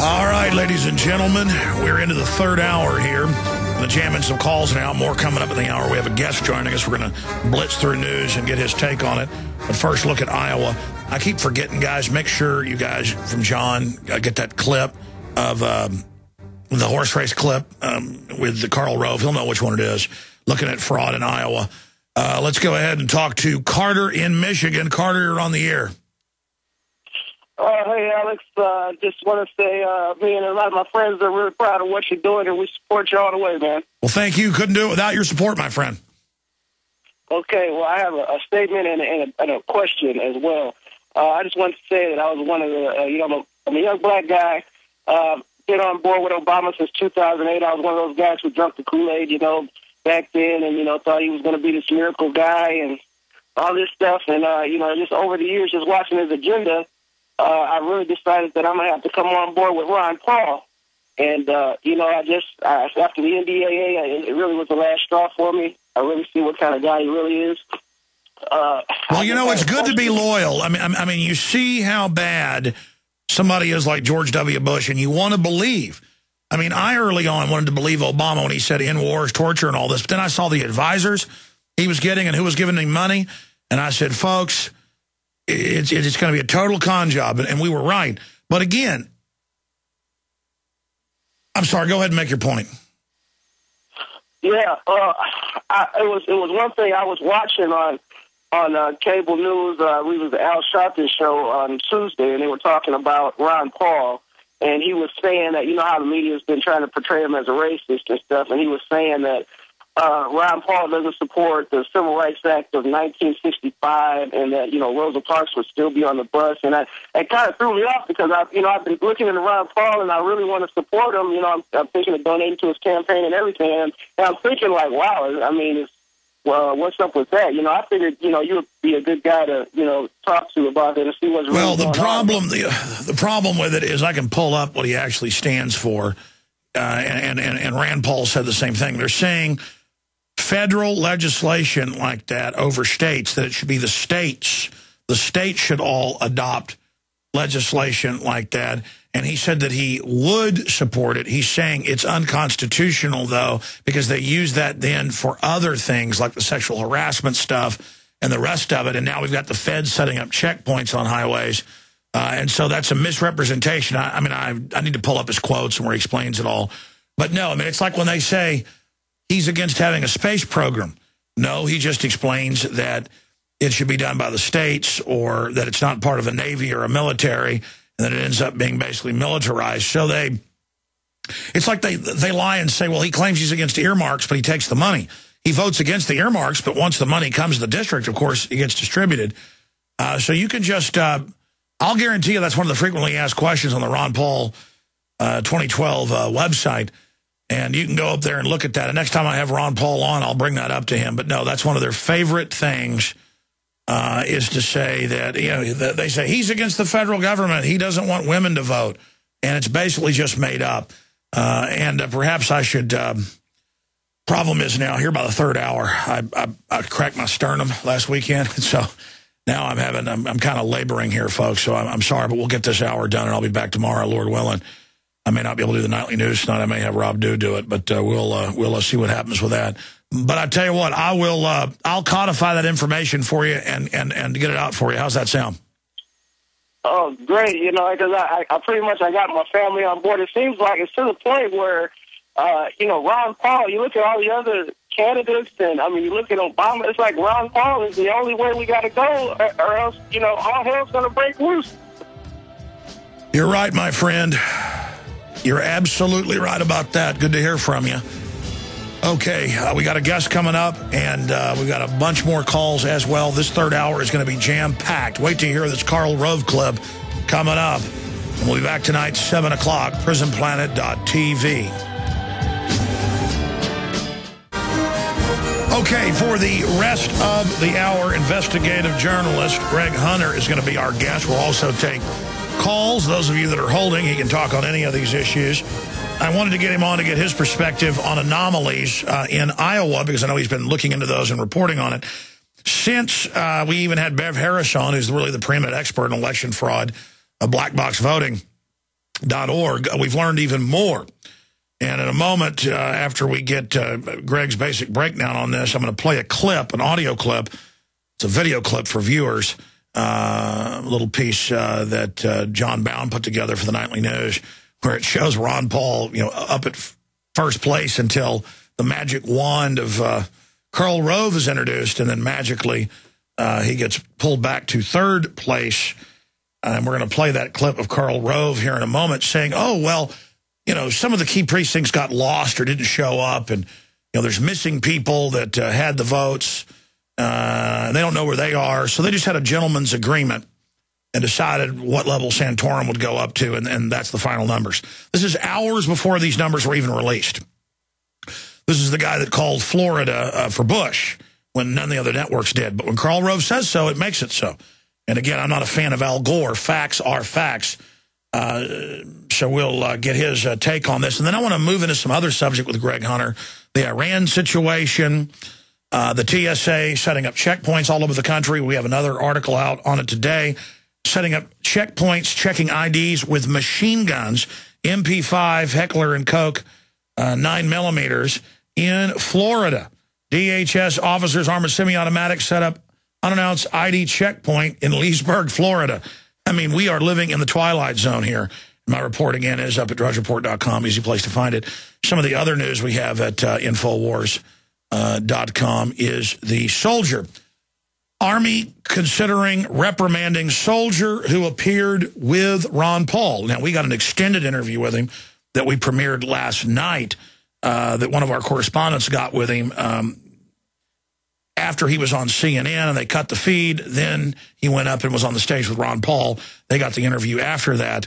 All right, ladies and gentlemen, we're into the third hour here. The jamming some calls now. More coming up in the hour. We have a guest joining us. We're going to blitz through news and get his take on it. But first, look at Iowa. I keep forgetting, guys. Make sure you guys from John get that clip of the horse race clip with the Karl Rove. He'll know which one it is. Looking at fraud in Iowa. Let's go ahead and talk to Carter in Michigan. Carter, you're on the air. Hey, Alex, just want to say me and a lot of my friends are really proud of what you're doing, and we support you all the way, man. Well, thank you. Couldn't do it without your support, my friend. Okay, well, I have a statement and a question as well. I just want to say that I was one of the, I'm a young black guy, been on board with Obama since 2008. I was one of those guys who drank the Kool-Aid, back then, and, thought he was going to be this miracle guy and all this stuff. And, just over the years, just watching his agenda, I really decided that I'm going to have to come on board with Ron Paul. And, after the NDAA, it really was the last straw for me. I really see what kind of guy he really is. Well, it's good to be loyal. I mean, you see how bad somebody is like George W. Bush, and you want to believe. I mean, I early on wanted to believe Obama when he said end wars, torture, and all this. But then I saw the advisors he was getting and who was giving him money. And I said, folks, it's going to be a total con job, and we were right. But again, I'm sorry. Go ahead and make your point. Yeah, it was one thing I was watching on cable news. We was the Al Sharpton show on Tuesday, and they were talking about Ron Paul, and he was saying that how the media has been trying to portray him as a racist and stuff, and he was saying that Ron Paul doesn't support the Civil Rights Act of 1965, and that Rosa Parks would still be on the bus, and it kind of threw me off because I've been looking into Ron Paul, and I really want to support him. I'm thinking of donating to his campaign and everything, and I'm thinking like, wow, I mean, what's up with that? I figured you would be a good guy to talk to about it and see what's really going on. The problem with it is I can pull up what he actually stands for, and Rand Paul said the same thing. They're saying federal legislation like that overstates, that it should be the states. The states should all adopt legislation like that. And he said that he would support it. He's saying it's unconstitutional, though, because they use that then for other things like the sexual harassment stuff and the rest of it. And now we've got the feds setting up checkpoints on highways. And so that's a misrepresentation. I need to pull up his quotes and where he explains it all. But no, it's like when they say he's against having a space program. No, he just explains that it should be done by the states, or that it's not part of a Navy or a military, and that it ends up being basically militarized. So it's like they lie and say, well, he claims he's against earmarks, but he takes the money. He votes against the earmarks, but once the money comes to the district, of course, it gets distributed. So you can just, I'll guarantee you that's one of the frequently asked questions on the Ron Paul 2012 website. And you can go up there and look at that. And next time I have Ron Paul on, I'll bring that up to him. But no, that's one of their favorite things, is to say that, they say he's against the federal government. He doesn't want women to vote. And it's basically just made up. And perhaps I should, problem is now, here by the third hour, I cracked my sternum last weekend. So now I'm kind of laboring here, folks. So I'm sorry, but we'll get this hour done, and I'll be back tomorrow, Lord willing. I may not be able to do the nightly news tonight. I may have Rob do it, but we'll see what happens with that. But I tell you what, I'll codify that information for you and get it out for you. How's that sound? Oh, great! Because I pretty much got my family on board. It seems like it's to the point where, Ron Paul. You look at all the other candidates, and you look at Obama. It's like Ron Paul is the only way we got to go, or else all hell's going to break loose. You're right, my friend. You're absolutely right about that. Good to hear from you. Okay, we got a guest coming up, and we've got a bunch more calls as well. This third hour is going to be jam-packed. Wait to hear this Karl Rove clip coming up. And we'll be back tonight, 7 o'clock, prisonplanet.tv. Okay, for the rest of the hour, investigative journalist Greg Hunter is going to be our guest. We'll also take calls. Those of you that are holding, he can talk on any of these issues. I wanted to get him on to get his perspective on anomalies in Iowa, because I know he's been looking into those and reporting on it. Since we even had Bev Harris on, who's really the preeminent expert in election fraud, black box voting, we've learned even more. And in a moment, after we get Greg's basic breakdown on this, I'm going to play a clip, an audio clip. It's a video clip for viewers, a little piece that John Bound put together for the Nightly News, where it shows Ron Paul, up at first place until the magic wand of Karl Rove is introduced, and then magically he gets pulled back to third place. And we're going to play that clip of Karl Rove here in a moment saying, oh, well, some of the key precincts got lost or didn't show up, and there's missing people that had the votes, and they don't know where they are. So they just had a gentleman's agreement and decided what level Santorum would go up to, and that's the final numbers. This is hours before these numbers were even released. This is the guy that called Florida for Bush when none of the other networks did. But when Karl Rove says so, it makes it so. And again, I'm not a fan of Al Gore. Facts are facts. So we'll get his take on this. And then I want to move into some other subject with Greg Hunter. The Iran situation, the TSA setting up checkpoints all over the country. We have another article out on it today. Setting up checkpoints, checking IDs with machine guns, MP5, Heckler & Koch, 9mm in Florida. DHS officers armed with semi-automatic set up unannounced ID checkpoint in Leesburg, Florida. I mean, we are living in the twilight zone here. My report, again, is up at drudgereport.com. Easy place to find it. Some of the other news we have at Infowars.com is the soldier. Army considering reprimanding soldier who appeared with Ron Paul. Now, we got an extended interview with him that we premiered last night that one of our correspondents got with him after he was on CNN, and they cut the feed. Then he went up and was on the stage with Ron Paul. They got the interview after that.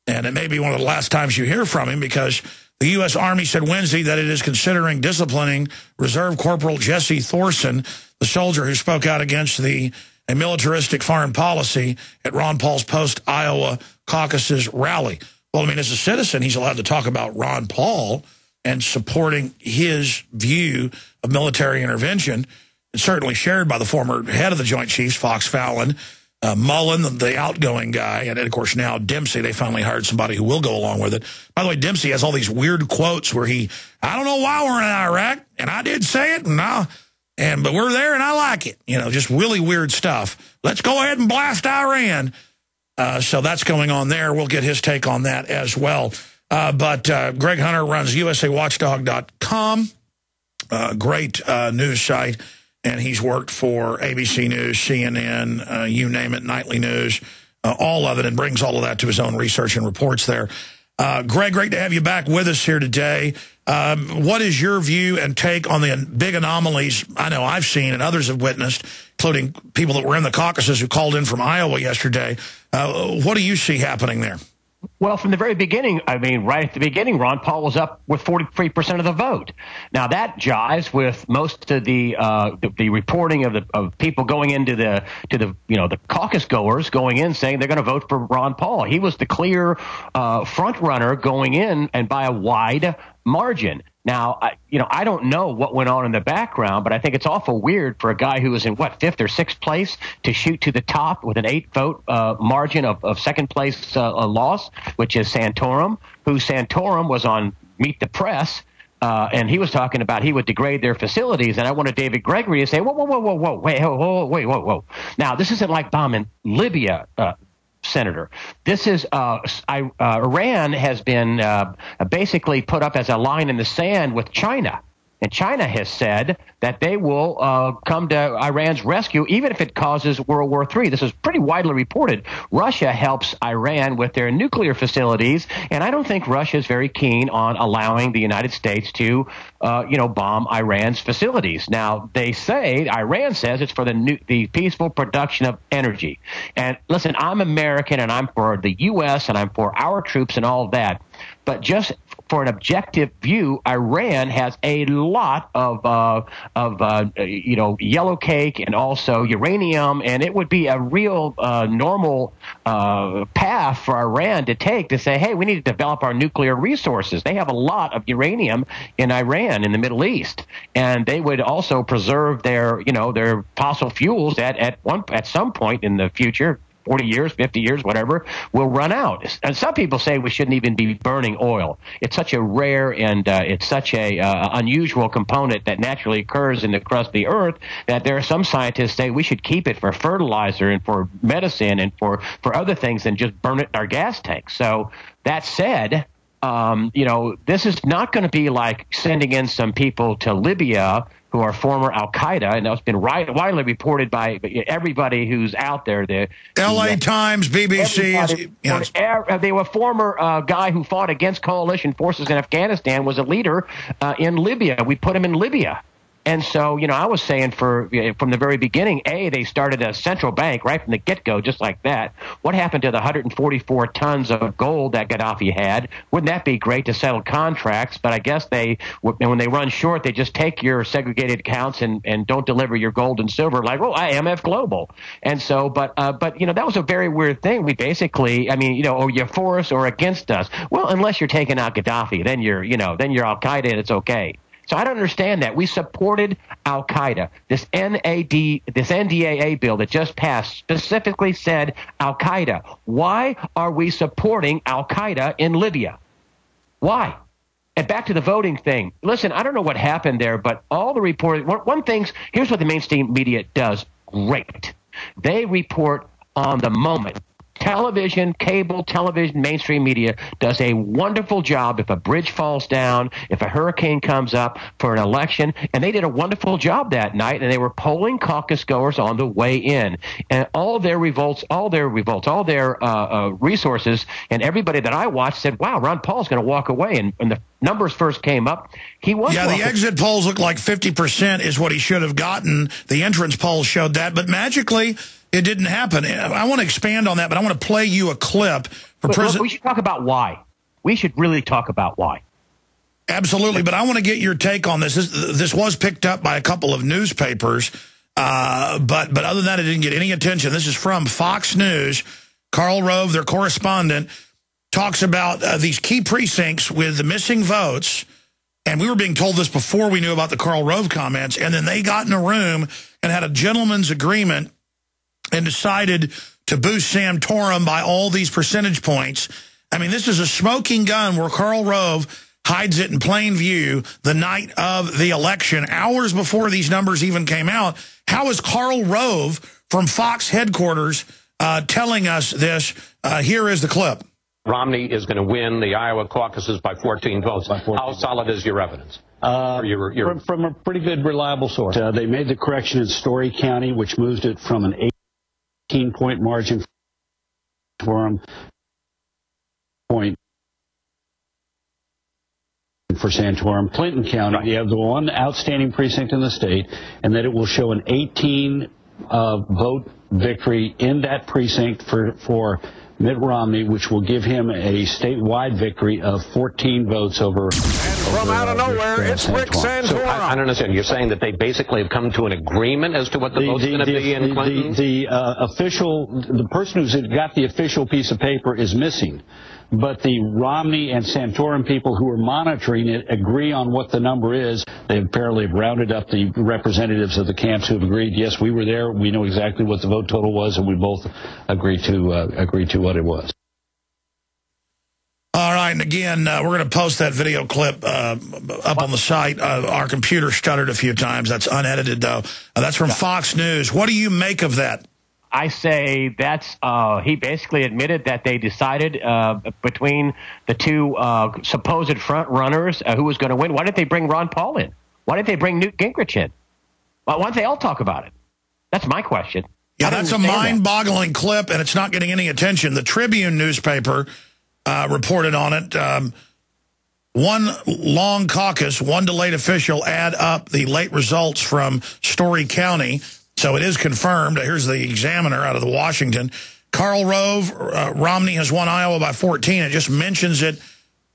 And it may be one of the last times you hear from him, because the U.S. Army said Wednesday that it is considering disciplining Reserve Corporal Jesse Thorson, the soldier who spoke out against a militaristic foreign policy at Ron Paul's post-Iowa caucus's rally. Well, I mean, as a citizen, he's allowed to talk about Ron Paul and supporting his view of military intervention. It's certainly shared by the former head of the Joint Chiefs, Fox Fallon, Mullen, the outgoing guy, and of course now Dempsey. They finally hired somebody who will go along with it. By the way, Dempsey has all these weird quotes where I don't know why we're in Iraq, and I did say it, but we're there and I like it. Just really weird stuff. Let's go ahead and blast Iran. So that's going on there. We'll get his take on that as well. But Greg Hunter runs USAWatchdog.com, great news site. And he's worked for ABC News, CNN, you name it, Nightly News, all of it, and brings all of that to his own research and reports there. Greg, great to have you back with us here today. What is your view and take on the big anomalies I know I've seen and others have witnessed, including people that were in the caucuses who called in from Iowa yesterday? What do you see happening there? Well, from the very beginning, right at the beginning, Ron Paul was up with 43% of the vote. Now that jives with most of the reporting of people going into the caucus goers going in saying they're going to vote for Ron Paul. He was the clear front runner going in, and by a wide margin. Now, I don't know what went on in the background, but I think it's awful weird for a guy who was in, fifth or sixth place to shoot to the top with an 8-vote margin of second place loss, which is Santorum, who Santorum was on Meet the Press, and he was talking about he would degrade their facilities. And I wanted David Gregory to say, whoa. Now, this isn't like bombing Libya, Senator. This is Iran has been basically put up as a line in the sand with China. And China has said that they will come to Iran's rescue, even if it causes World War III. This is pretty widely reported. Russia helps Iran with their nuclear facilities, and I don't think Russia is very keen on allowing the United States to, bomb Iran's facilities. Now, Iran says it's for the peaceful production of energy. And listen, I'm American, and I'm for the U.S., and I'm for our troops and all of that. But just for an objective view, Iran has a lot of yellow cake and also uranium, and it would be a real normal path for Iran to take to say, hey, we need to develop our nuclear resources. They have a lot of uranium in Iran, in the Middle East, and they would also preserve their fossil fuels at some point in the future. 40 years, 50 years, whatever, will run out. And some people say we shouldn't even be burning oil. It's such a rare and it's such a unusual component that naturally occurs in the crust of the earth that there are some scientists say we should keep it for fertilizer and for medicine and for other things than just burn it in our gas tanks. So that said, this is not going to be like sending in some people to Libya who are former Al-Qaeda, and that's been widely reported by everybody who's out there. The L.A. Times, BBC. They were a former guy who fought against coalition forces in Afghanistan, was a leader in Libya. We put him in Libya. And so, I was saying from the very beginning, they started a central bank right from the get-go, just like that. What happened to the 144 tons of gold that Gaddafi had? Wouldn't that be great to settle contracts? But I guess when they run short, they just take your segregated accounts and don't deliver your gold and silver like, IMF Global. And so, but that was a very weird thing. We basically, or you're for us or against us. Well, unless you're taking out Gaddafi, then you're Al-Qaeda and it's okay. So I don't understand that. We supported Al-Qaeda. This NDAA bill that just passed specifically said Al-Qaeda. Why are we supporting Al-Qaeda in Libya? Why? And back to the voting thing. Listen, I don't know what happened there, but all the reporting, here's what the mainstream media does great. They report on the moment. Television, cable television, mainstream media does a wonderful job if a bridge falls down, if a hurricane comes up for an election, and they did a wonderful job that night, and they were polling caucus goers on the way in. And all their resources, and everybody that I watched said, wow, Ron Paul's going to walk away. And when the numbers first came up, he was. Yeah, the exit polls look like 50% is what he should have gotten. The entrance polls showed that, but magically, it didn't happen. I want to expand on that, but I want to play you a clip for President. We should talk about why. We should really talk about why. Absolutely, but I want to get your take on this. This was picked up by a couple of newspapers, but other than that, it didn't get any attention. This is from Fox News. Karl Rove, their correspondent, talks about these key precincts with the missing votes, and we were being told this before we knew about the Karl Rove comments, and then they got in a room and had a gentleman's agreement and decided to boost Santorum by all these percentage points. I mean, this is a smoking gun where Karl Rove hides it in plain view the night of the election, hours before these numbers even came out. How is Karl Rove from Fox headquarters telling us this? Here is the clip. Romney is going to win the Iowa caucuses by 14 votes. How solid is your evidence? From a pretty good, reliable source. They made the correction in Story County, which moved it from an 18-point margin for him, point for Santorum. Clinton County, you have the one outstanding precinct in the state, and that it will show an 18-vote victory in that precinct for Mitt Romney, which will give him a statewide victory of 14 votes over. From out of nowhere, it's Rick Santorum. So I don't understand. You're saying that they basically have come to an agreement as to what the vote's going to be in Clinton? The person who's got the official piece of paper is missing. But the Romney and Santorum people who are monitoring it agree on what the number is. They apparently have rounded up the representatives of the camps who have agreed, yes, we were there, we know exactly what the vote total was, and we both agreed to what it was. All right, and again, we're going to post that video clip up on the site. Our computer stuttered a few times. That's unedited, though. That's from Fox News. What do you make of that? I say that's he basically admitted that they decided between the two supposed front runners who was going to win. Why didn't they bring Ron Paul in? Why didn't they bring Newt Gingrich in? Why don't they all talk about it? That's my question. Yeah, that's a mind-boggling clip, and it's not getting any attention. The Tribune newspaper reported on it. One long caucus, one delayed official add up the late results from Story County. So it is confirmed. Here's the Examiner out of the Washington. Karl Rove, Romney has won Iowa by 14. It just mentions it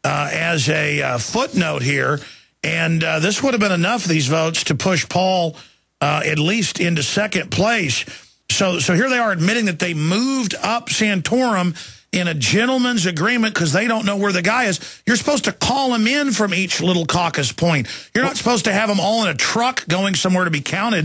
as a footnote here. And this would have been enough, these votes, to push Paul at least into second place. So here they are admitting that they moved up Santorum in a gentleman's agreement because they don't know where the guy is. You're supposed to call him in from each little caucus point. You're not supposed to have them all in a truck going somewhere to be counted.